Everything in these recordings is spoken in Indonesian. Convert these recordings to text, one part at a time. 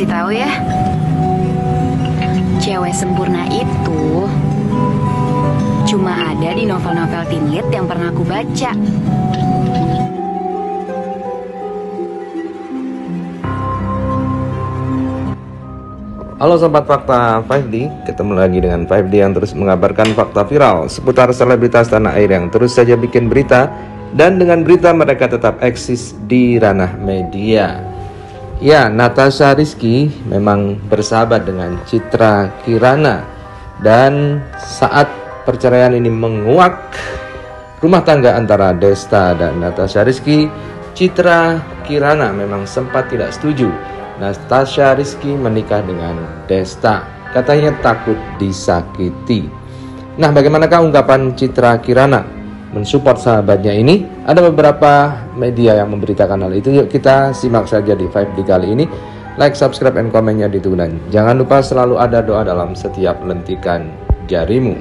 kasih tahu ya, cewek sempurna itu cuma ada di novel-novel teen lit yang pernah aku baca. Halo Sobat Fakta 5D, ketemu lagi dengan 5D yang terus mengabarkan fakta viral seputar selebritas tanah air yang terus saja bikin berita, dan dengan berita mereka tetap eksis di ranah media. Ya, Natasha Rizky memang bersahabat dengan Citra Kirana, dan saat perceraian ini menguak rumah tangga antara Desta dan Natasha Rizky, Citra Kirana memang sempat tidak setuju Natasha Rizky menikah dengan Desta. Katanya takut disakiti. Nah, bagaimanakah ungkapan Citra Kirana mensupport sahabatnya ini? Ada beberapa media yang memberitakan hal itu. Yuk kita simak saja di 5D kali ini. Like, subscribe, and komennya ditunggu. Dan jangan lupa selalu ada doa dalam setiap lentikan jarimu.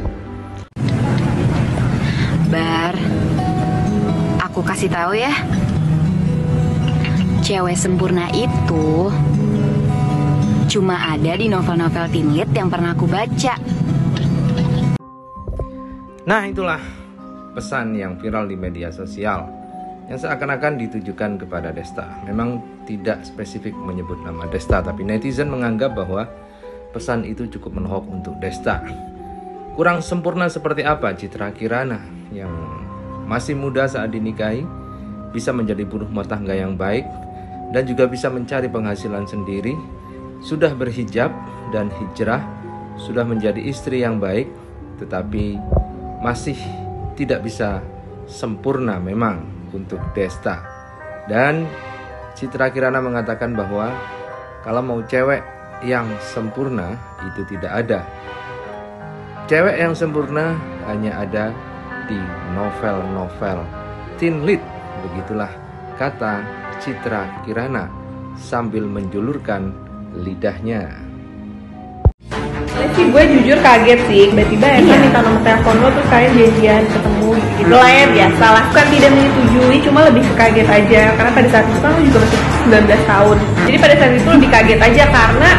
Bar, aku kasih tahu ya, cewek sempurna itu cuma ada di novel-novel teen lit yang pernah aku baca. Nah, itulah pesan yang viral di media sosial yang seakan-akan ditujukan kepada Desta. Memang tidak spesifik menyebut nama Desta, tapi netizen menganggap bahwa pesan itu cukup menohok untuk Desta. Kurang sempurna seperti apa Citra Kirana yang masih muda saat dinikahi bisa menjadi buruh rumah tangga yang baik dan juga bisa mencari penghasilan sendiri, sudah berhijab dan hijrah, sudah menjadi istri yang baik, tetapi masih tidak bisa sempurna memang untuk Desta. Dan Citra Kirana mengatakan bahwa kalau mau cewek yang sempurna itu tidak ada. Cewek yang sempurna hanya ada di novel-novel teen lit. Begitulah kata Citra Kirana sambil menjulurkan lidahnya. Sih gue jujur kaget sih, tiba-tiba Eva minta nomor telepon lo terus kalian janjian ketemu gitu lah ya, biasa lah. Bukan tidak menyetujui, cuma lebih kaget aja karena pada saat itu kan lo juga masih 19 tahun. Jadi pada saat itu lebih kaget aja karena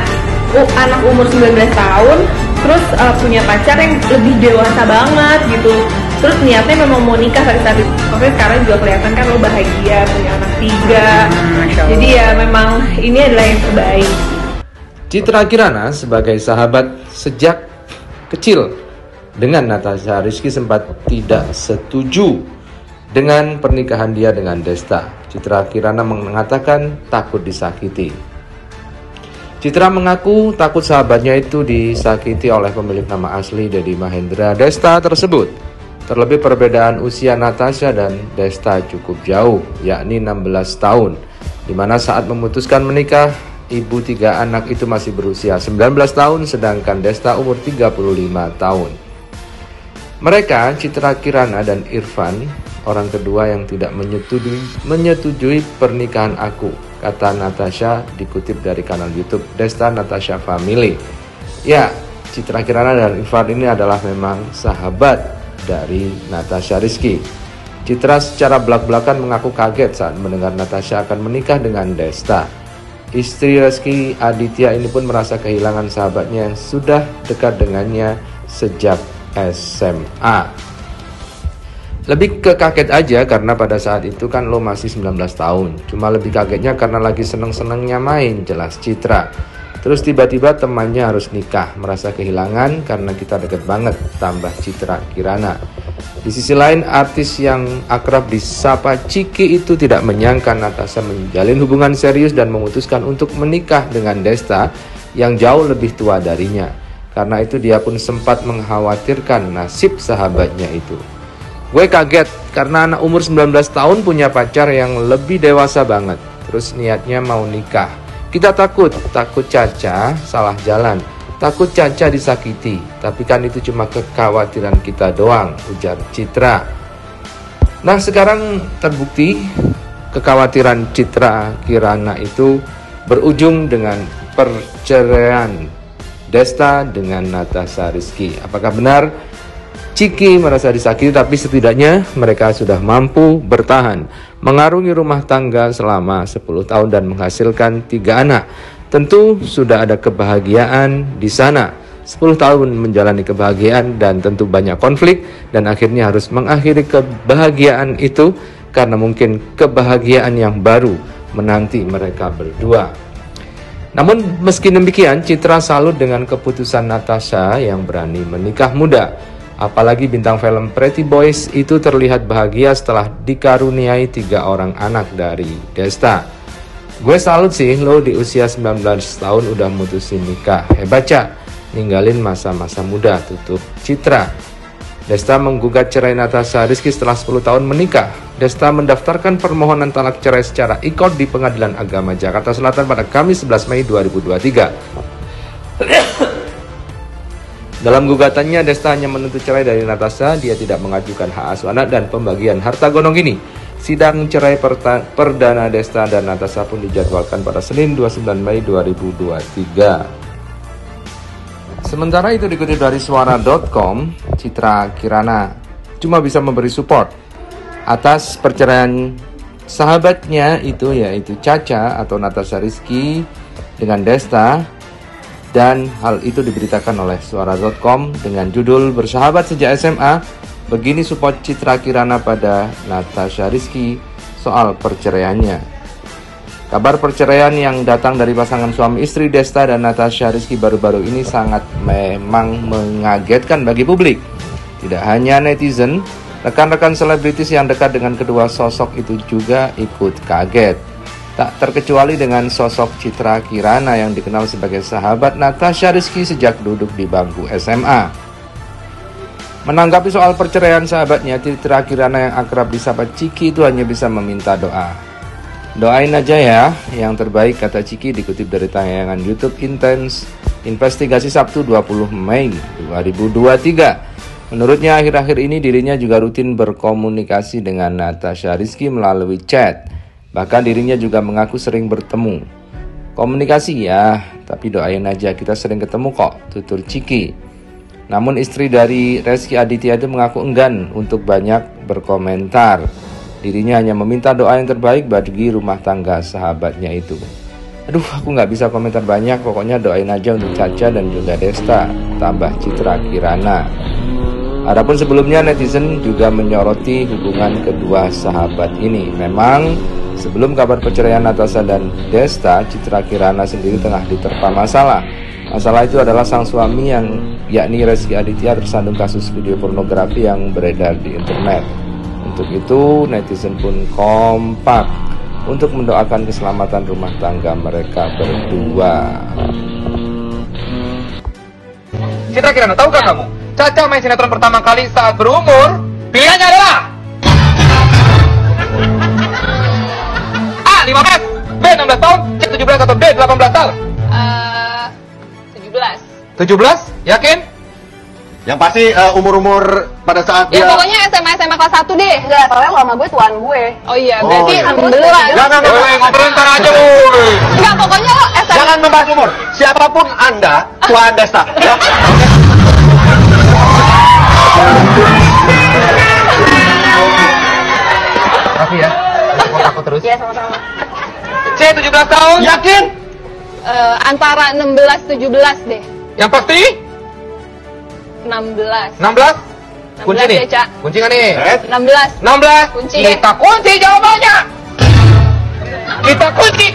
anak umur 19 tahun terus punya pacar yang lebih dewasa banget gitu. Terus niatnya memang mau nikah pada saat itu. Oke, sekarang juga kelihatan kan lo bahagia, punya anak 3. Jadi ya memang ini adalah yang terbaik. Citra Kirana sebagai sahabat sejak kecil dengan Natasha Rizky sempat tidak setuju dengan pernikahan dia dengan Desta. Citra Kirana mengatakan takut disakiti. Citra mengaku takut sahabatnya itu disakiti oleh pemilik nama asli Dedi Mahendra Desta tersebut. Terlebih perbedaan usia Natasha dan Desta cukup jauh, yakni 16 tahun, di mana saat memutuskan menikah, ibu 3 anak itu masih berusia 19 tahun, sedangkan Desta umur 35 tahun. Mereka, Citra Kirana dan Irfan, orang kedua yang tidak menyetujui pernikahan aku, kata Natasha dikutip dari kanal YouTube Desta Natasha Family. Ya, Citra Kirana dan Irfan ini adalah memang sahabat dari Natasha Rizky. Citra secara belak-belakan mengaku kaget saat mendengar Natasha akan menikah dengan Desta. Istri Rizky, Aditya, ini pun merasa kehilangan sahabatnya yang sudah dekat dengannya sejak SMA. Lebih ke kaget aja karena pada saat itu kan lo masih 19 tahun. Cuma lebih kagetnya karena lagi seneng-senengnya main, jelas Citra. Terus tiba-tiba temannya harus nikah, merasa kehilangan karena kita deket banget, tambah Citra Kirana. Di sisi lain, artis yang akrab disapa Ciki itu tidak menyangka Natasha menjalin hubungan serius dan memutuskan untuk menikah dengan Desta yang jauh lebih tua darinya. Karena itu dia pun sempat mengkhawatirkan nasib sahabatnya itu. Gue kaget karena anak umur 19 tahun punya pacar yang lebih dewasa banget. Terus niatnya mau nikah. Kita takut Caca salah jalan. Takut Caca disakiti, tapi kan itu cuma kekhawatiran kita doang, ujar Citra. Nah, sekarang terbukti kekhawatiran Citra Kirana itu berujung dengan perceraian Desta dengan Natasha Rizky. Apakah benar Ciki merasa disakiti, tapi setidaknya mereka sudah mampu bertahan mengarungi rumah tangga selama 10 tahun dan menghasilkan 3 anak. Tentu sudah ada kebahagiaan di sana. 10 tahun menjalani kebahagiaan dan tentu banyak konflik, dan akhirnya harus mengakhiri kebahagiaan itu karena mungkin kebahagiaan yang baru menanti mereka berdua. Namun meski demikian, Citra salut dengan keputusan Natasha yang berani menikah muda. Apalagi bintang film Pretty Boys itu terlihat bahagia setelah dikaruniai 3 orang anak dari Desta. Gue salut sih lo di usia 19 tahun udah mutusin nikah. Hebat, Cak. Ninggalin masa-masa muda, tutup Citra. Desta menggugat cerai Natasha Rizky setelah 10 tahun menikah. Desta mendaftarkan permohonan talak cerai secara e-court di Pengadilan Agama Jakarta Selatan pada Kamis 11 Mei 2023. Dalam gugatannya, Desta hanya menuntut cerai dari Natasha. Dia tidak mengajukan hak asuh anak dan pembagian harta gonong ini. Sidang cerai perdana Desta dan Natasha pun dijadwalkan pada Senin 29 Mei 2023. Sementara itu dikutip dari suara.com, Citra Kirana cuma bisa memberi support atas perceraian sahabatnya itu, yaitu Caca atau Natasha Rizky dengan Desta, dan hal itu diberitakan oleh suara.com dengan judul "Bersahabat sejak SMA, begini support Citra Kirana pada Natasha Rizky soal perceraiannya." Kabar perceraian yang datang dari pasangan suami istri Desta dan Natasha Rizky baru-baru ini sangat memang mengagetkan bagi publik. Tidak hanya netizen, rekan-rekan selebritis yang dekat dengan kedua sosok itu juga ikut kaget. Tak terkecuali dengan sosok Citra Kirana yang dikenal sebagai sahabat Natasha Rizky sejak duduk di bangku SMA. Menanggapi soal perceraian sahabatnya, Citra Kirana yang akrab disapa Ciki itu hanya bisa meminta doa. "Doain aja ya, yang terbaik," kata Ciki dikutip dari tayangan YouTube Intense Investigasi Sabtu 20 Mei 2023. Menurutnya akhir-akhir ini dirinya juga rutin berkomunikasi dengan Natasha Rizky melalui chat. Bahkan dirinya juga mengaku sering bertemu. "Komunikasi ya, tapi doain aja, kita sering ketemu kok," tutur Ciki. Namun istri dari Rezky Aditya itu mengaku enggan untuk banyak berkomentar. Dirinya hanya meminta doa yang terbaik bagi rumah tangga sahabatnya itu. "Aduh, aku nggak bisa komentar banyak, pokoknya doain aja untuk Caca dan juga Desta," tambah Citra Kirana. Adapun sebelumnya netizen juga menyoroti hubungan kedua sahabat ini. Memang sebelum kabar perceraian Natasha dan Desta, Citra Kirana sendiri tengah diterpa masalah. Masalah itu adalah sang suami yakni Rezky Aditya tersandung kasus video pornografi yang beredar di internet. Untuk itu, netizen pun kompak untuk mendoakan keselamatan rumah tangga mereka berdua. Citra Kirana, tahukah kamu? Caca main sinetron pertama kali saat berumur. Pilihannya adalah A. 15, B. 16 tahun, C. 17 atau D. 18 tahun. 17. 17? Yakin? Yang pasti umur-umur pada saat Ya dia... pokoknya SMA kelas 1 deh. Enggak, soalnya kalau sama gue tuan gue. Oh iya, Oh, berarti iya. 16. Jangan, Woi, ngobrol ntar aja, woi. Enggak, pokoknya lo SMA. jangan membahas umur. Siapapun Anda, Tuan Desta. Ya. Makasih ya. Aku terus. Iya, sama-sama. C. 17 tahun. Yakin? Antara 16-17 deh. Yang pasti 16. 16. Kunci 16 nih. ya, Cak. Kunci kan nih? 16. 16. Kunci. Kita kunci jawabannya. Kita kunci.